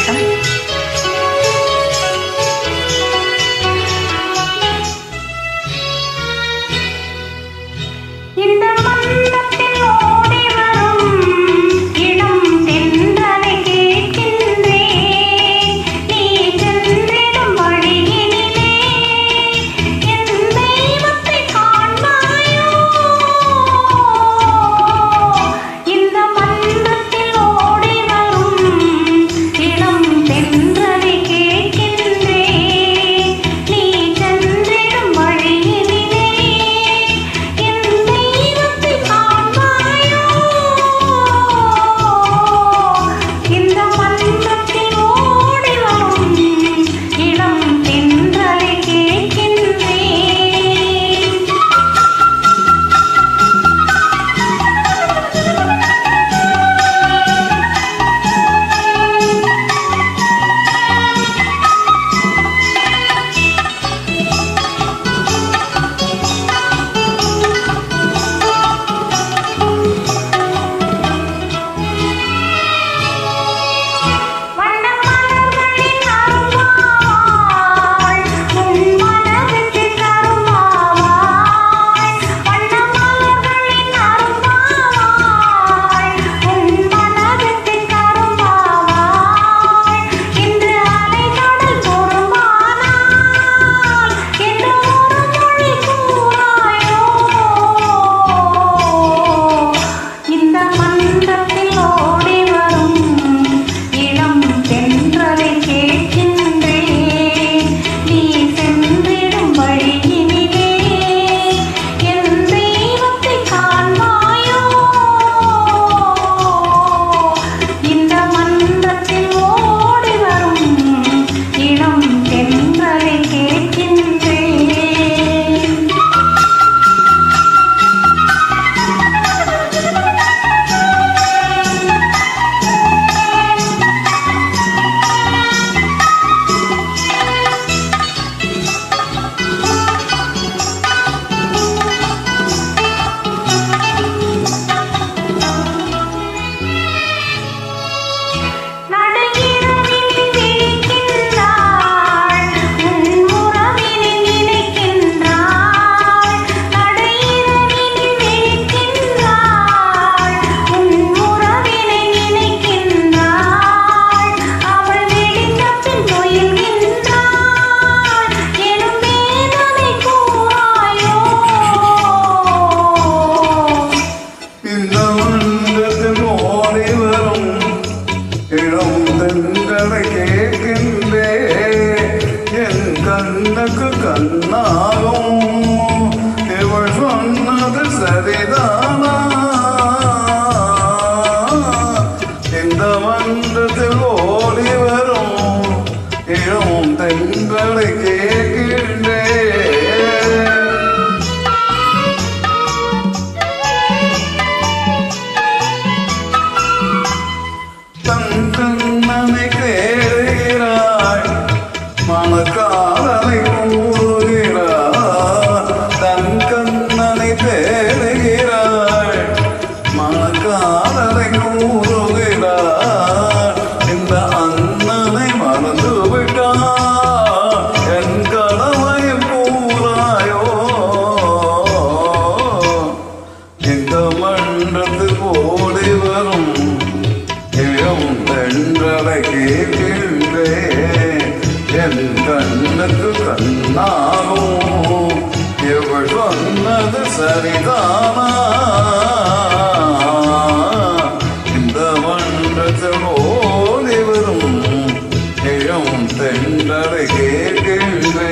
வணக்கம். கண்ணுக்கு கண்ணாகும் இவள் சொன்னது சரிதானா? இந்த மன்றத்தில் ஓடி வரும் இளம் தென்றலை கேட்கின்றே. கண்ணனை கேடுகிறாய் மனக்காதலை கூறுகிறாய், தன் கண்ணனை தேடுகிறாய் மனக்காதலை கூறுகிறாய். இந்த அண்ணனை மறந்து விட்டாய் என் கடமை கூறாயோ? இந்த மன்றத்துக்கு ஓடி வரும் இளம் தென்றலை கேட்கின்றே. என் கண்ணுக்கு கண்ணாகும் இவள் சொன்னது சரிதானா? இந்த மன்றத்தில் ஓடி வரும் இளம் தென்றலை கேட்கின்றே.